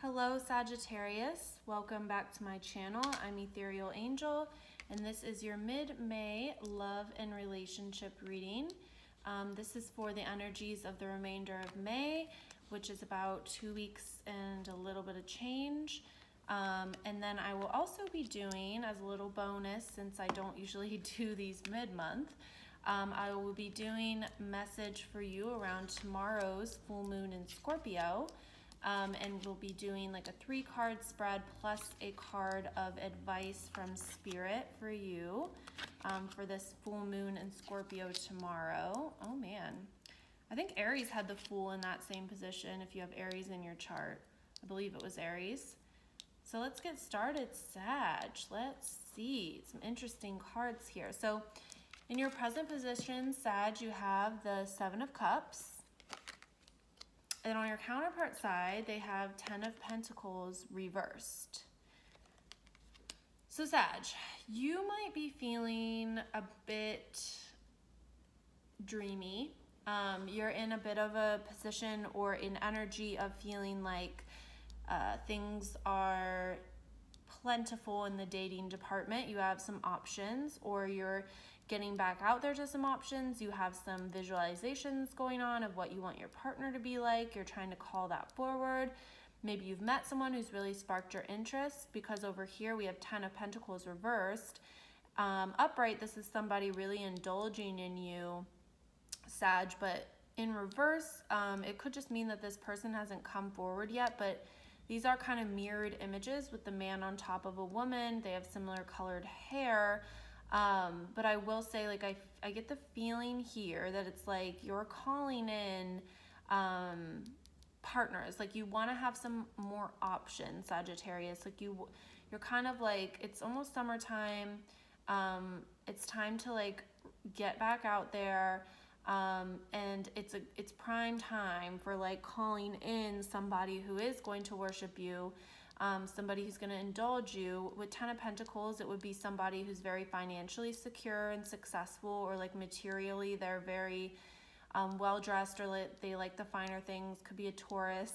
Hello Sagittarius, welcome back to my channel. I'm Ethereal Angel and this is your mid-May love and relationship reading. This is for the energies of the remainder of May, which is about 2 weeks and a little bit of change. And then I will also be doing, as a little bonus, since I don't usually do these mid-month, I will be doing message for you around tomorrow's full moon in Scorpio. And we'll be doing like a 3-card spread plus a card of advice from Spirit for you for this full moon in Scorpio tomorrow. Oh man, I think Aries had the Fool in that same position if you have Aries in your chart. I believe it was Aries. So let's get started, Sag. Let's see, some interesting cards here. So in your present position, Sag, you have the 7 of Cups. And on your counterpart side, they have 10 of Pentacles reversed. So Sag, you might be feeling a bit dreamy. You're in a bit of a position or an energy of feeling like things are plentiful in the dating department. You have some options, or you're getting back out there to some options. You have some visualizations going on of what you want your partner to be like. You're trying to call that forward. Maybe you've met someone who's really sparked your interest, because over here we have 10 of Pentacles reversed. Upright, this is somebody really indulging in you, Sag, but in reverse, it could just mean that this person hasn't come forward yet, but these are kind of mirrored images with the man on top of a woman. They have similar colored hair. But I will say, like, I get the feeling here that it's like you're calling in partners. Like, you want to have some more options, Sagittarius. Like, you're kind of like, it's almost summertime. It's time to like get back out there. And it's prime time for like calling in somebody who is going to worship you. Somebody who's going to indulge you. With 10 of Pentacles, it would be somebody who's very financially secure and successful, or like materially they're very well-dressed, or they like the finer things. Could be a Taurus,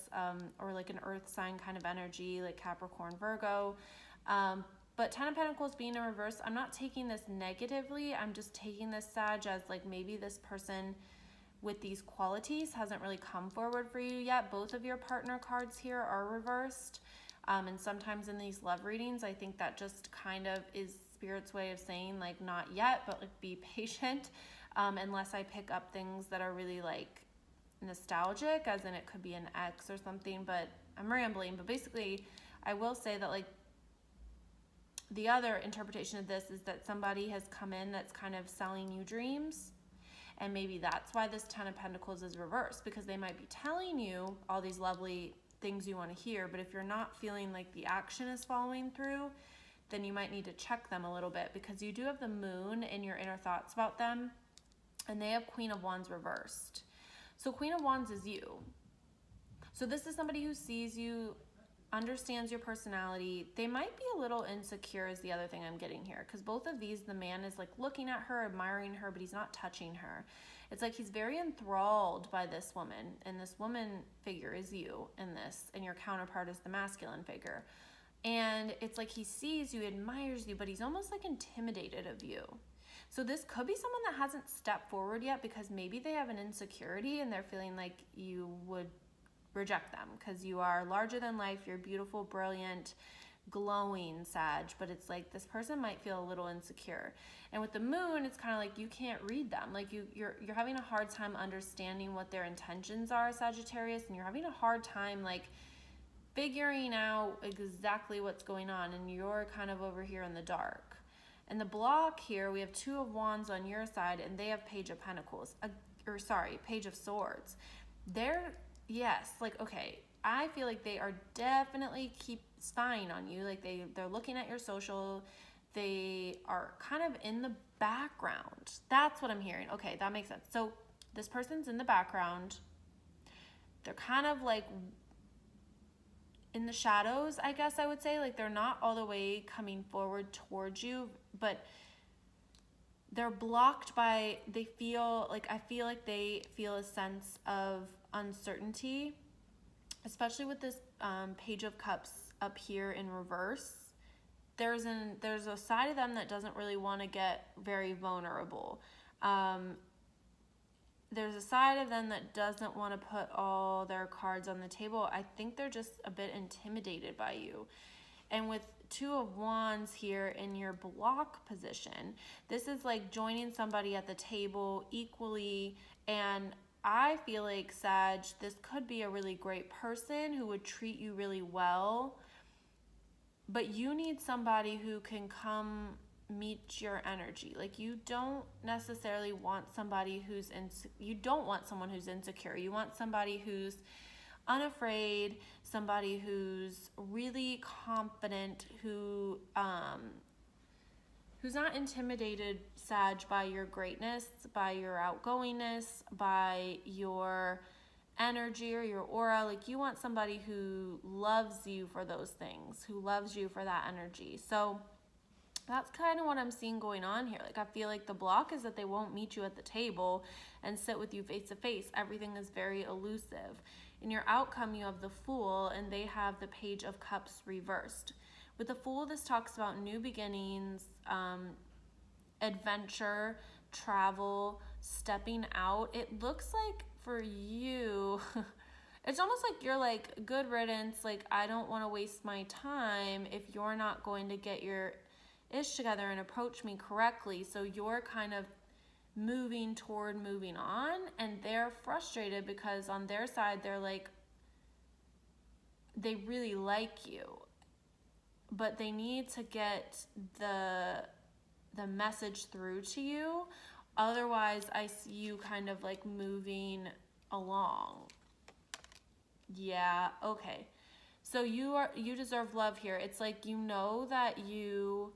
or like an earth sign kind of energy, like Capricorn, Virgo. But 10 of Pentacles being in reverse, I'm not taking this negatively. I'm just taking this, Sag, as like maybe this person with these qualities hasn't really come forward for you yet. Both of your partner cards here are reversed. And sometimes in these love readings, I think that just kind of is Spirit's way of saying like not yet, but like be patient, unless I pick up things that are really like nostalgic, as in it could be an ex or something, but I'm rambling. But basically, I will say that like the other interpretation of this is that somebody has come in that's kind of selling you dreams. And maybe that's why this 10 of Pentacles is reversed, because they might be telling you all these lovely things you want to hear, but if you're not feeling like the action is following through, then you might need to check them a little bit, because you do have the moon in your inner thoughts about them, and they have Queen of Wands reversed. So Queen of Wands is you. So this is somebody who sees you, understands your personality. They might be a little insecure is the other thing I'm getting here, because both of these, the man is like looking at her, admiring her, but he's not touching her. It's like he's very enthralled by this woman, and this woman figure is you in this, and your counterpart is the masculine figure. And it's like he sees you, admires you, but he's almost like intimidated of you. So this could be someone that hasn't stepped forward yet, because maybe they have an insecurity and they're feeling like you would reject them because you are larger than life, you're beautiful, brilliant, glowing, Sag, but it's like this person might feel a little insecure. And with the moon, it's kind of like you can't read them. Like you're having a hard time understanding what their intentions are, Sagittarius, and you're having a hard time like figuring out exactly what's going on, and you're kind of over here in the dark. And the block here, we have 2 of Wands on your side, and they have Page of Pentacles, Page of Swords. They're, yes, like, okay, I feel like they are definitely keep spying on you. Like they're looking at your social. They are kind of in the background. That's what I'm hearing. Okay, that makes sense. So this person's in the background. They're kind of like in the shadows, I guess I would say. Like they're not all the way coming forward towards you, but they're blocked by, I feel like they feel a sense of uncertainty, especially with this Page of Cups up here in reverse, there's a side of them that doesn't really want to get very vulnerable. There's a side of them that doesn't want to put all their cards on the table. I think they're just a bit intimidated by you. And with Two of Wands here in your block position, this is like joining somebody at the table equally. And I feel like, Sag, this could be a really great person who would treat you really well. But you need somebody who can come meet your energy. Like, you don't necessarily want somebody you don't want someone who's insecure. You want somebody who's unafraid, somebody who's really confident, who's not intimidated, Sag, by your greatness, by your outgoingness, by your energy or your aura. Like, you want somebody who loves you for those things, who loves you for that energy. So that's kind of what I'm seeing going on here. Like, I feel like the block is that they won't meet you at the table and sit with you face to face. Everything is very elusive. In your outcome, you have the Fool, and they have the Page of Cups reversed. With the Fool, this talks about new beginnings, adventure, travel, stepping out. It looks like for you, it's almost like you're like, good riddance. Like, I don't want to waste my time if you're not going to get your ish together and approach me correctly. So you're kind of moving toward moving on, and they're frustrated because on their side, they're like, they really like you, but they need to get the message through to you. Otherwise, I see you kind of like moving along. Yeah, okay. So you deserve love here. It's like, you know that you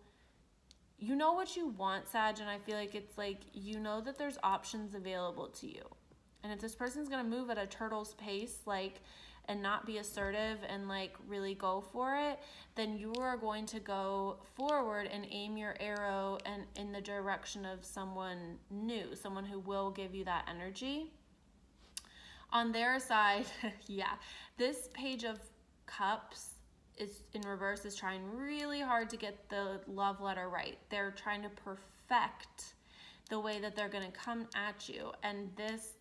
know what you want, Sag, and I feel like it's like, you know that there's options available to you. And if this person's going to move at a turtle's pace, like, and not be assertive and like really go for it, then you are going to go forward and aim your arrow and in the direction of someone new, someone who will give you that energy. On their side, yeah, this Page of Cups is in reverse, is trying really hard to get the love letter right. They're trying to perfect the way that they're going to come at you. And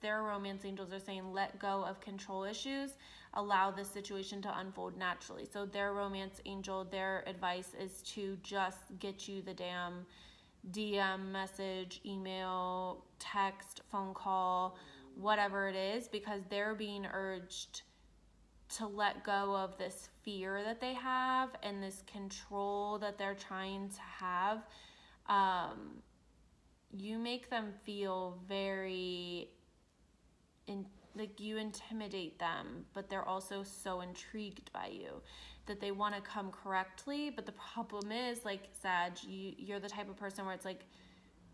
their romance angels are saying, let go of control issues, allow this situation to unfold naturally. So their romance angel, their advice is to just get you the damn DM, message, email, text, phone call, whatever it is, because they're being urged to let go of this fear that they have and this control that they're trying to have. You make them feel very like you intimidate them, but they're also so intrigued by you that they want to come correctly. But the problem is, like, Sag, you're the type of person where it's like,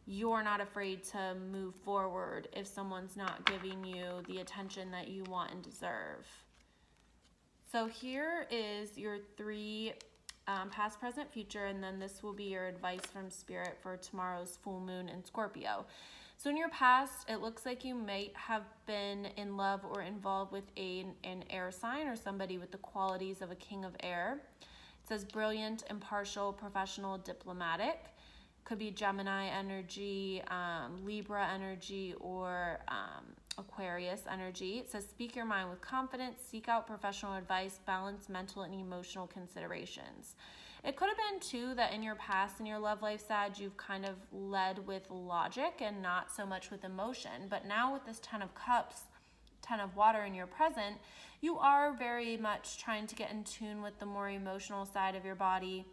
you're not afraid to move forward if someone's not giving you the attention that you want and deserve. So here is your 3 past, present, future, and then this will be your advice from Spirit for tomorrow's full moon in Scorpio. So in your past, it looks like you might have been in love or involved with an air sign or somebody with the qualities of a king of air. It says brilliant, impartial, professional, diplomatic. Could be Gemini energy, Libra energy, or Aquarius energy. It says speak your mind with confidence, seek out professional advice, balance mental and emotional considerations. It could have been too that in your past, in your love life, Sag, you've kind of led with logic and not so much with emotion. But now with this 10 of Cups, 10 of Water in your present, you are very much trying to get in tune with the more emotional side of your body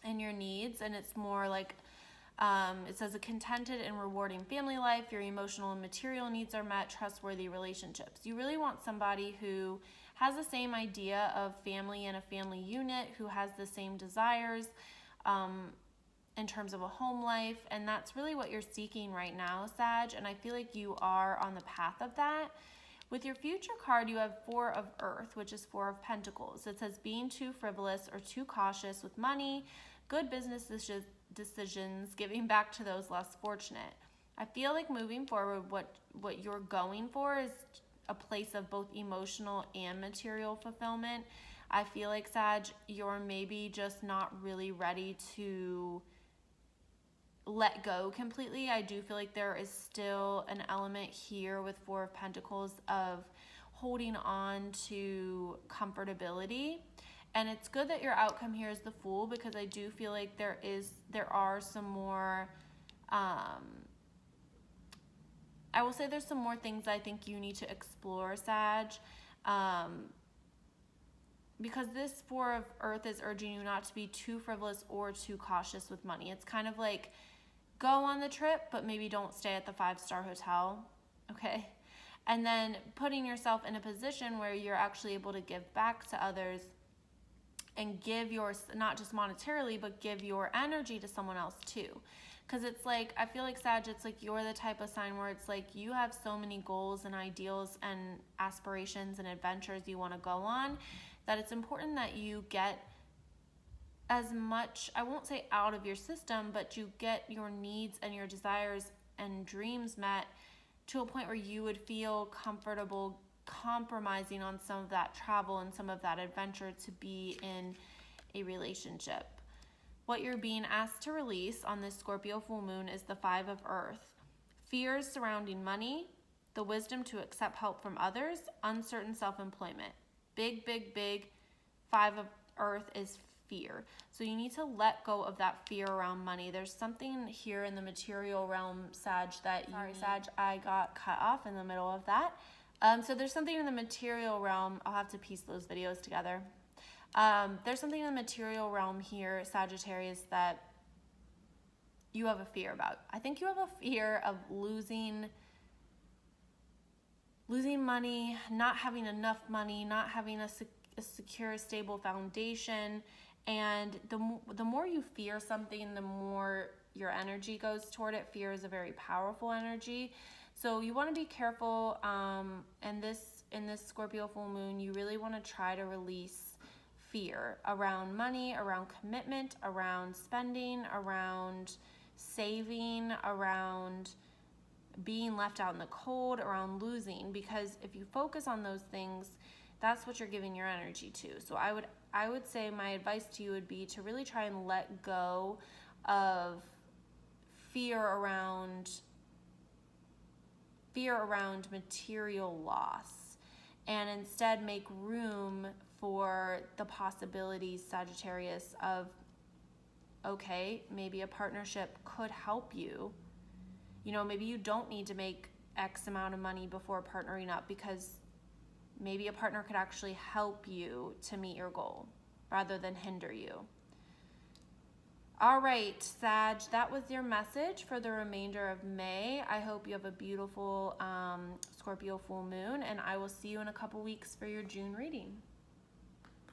and your needs. And it's more like, it says a contented and rewarding family life, your emotional and material needs are met, trustworthy relationships. You really want somebody who has the same idea of family and a family unit, who has the same desires in terms of a home life. And that's really what you're seeking right now, Sag. And I feel like you are on the path of that. With your future card, you have 4 of Earth, which is 4 of Pentacles. It says being too frivolous or too cautious with money, good business decisions, giving back to those less fortunate. I feel like moving forward, what you're going for is a place of both emotional and material fulfillment. I feel like, Sag, you're maybe just not really ready to let go completely. I do feel like there is still an element here with Four of Pentacles of holding on to comfortability. And it's good that your outcome here is the Fool, because I do feel like there are some more, I will say there's some more things I think you need to explore, Sag. Because this Four of Earth is urging you not to be too frivolous or too cautious with money. It's kind of like, go on the trip, but maybe don't stay at the 5-star hotel, okay? And then putting yourself in a position where you're actually able to give back to others and give your, not just monetarily, but give your energy to someone else too. Because it's like, I feel like, Sag, it's like you're the type of sign where it's like you have so many goals and ideals and aspirations and adventures you want to go on, that it's important that you get as much, I won't say out of your system, but you get your needs and your desires and dreams met to a point where you would feel comfortable compromising on some of that travel and some of that adventure to be in a relationship. What you're being asked to release on this Scorpio full moon is the 5 of Earth. Fears surrounding money, the wisdom to accept help from others, uncertain self-employment. Big, big, big 5 of Earth is fear. So you need to let go of that fear around money. There's something here in the material realm, Sag, that Sag, I got cut off in the middle of that. So there's something in the material realm. I'll have to piece those videos together. There's something in the material realm here, Sagittarius, that you have a fear about. I think you have a fear of losing money, not having enough money, not having a secure, stable foundation. And the more you fear something, the more your energy goes toward it. Fear is a very powerful energy. So you want to be careful. And in this Scorpio full moon, you really want to try to release fear around money, around commitment, around spending, around saving, around being left out in the cold, around losing. Because if you focus on those things, that's what you're giving your energy to. So I would say my advice to you would be to really try and let go of fear around material loss, and instead make room for the possibilities, Sagittarius, of, okay, maybe a partnership could help you. You know, maybe you don't need to make X amount of money before partnering up, because maybe a partner could actually help you to meet your goal rather than hinder you. All right, Sag, that was your message for the remainder of May. I hope you have a beautiful Scorpio full moon, and I will see you in a couple weeks for your June reading.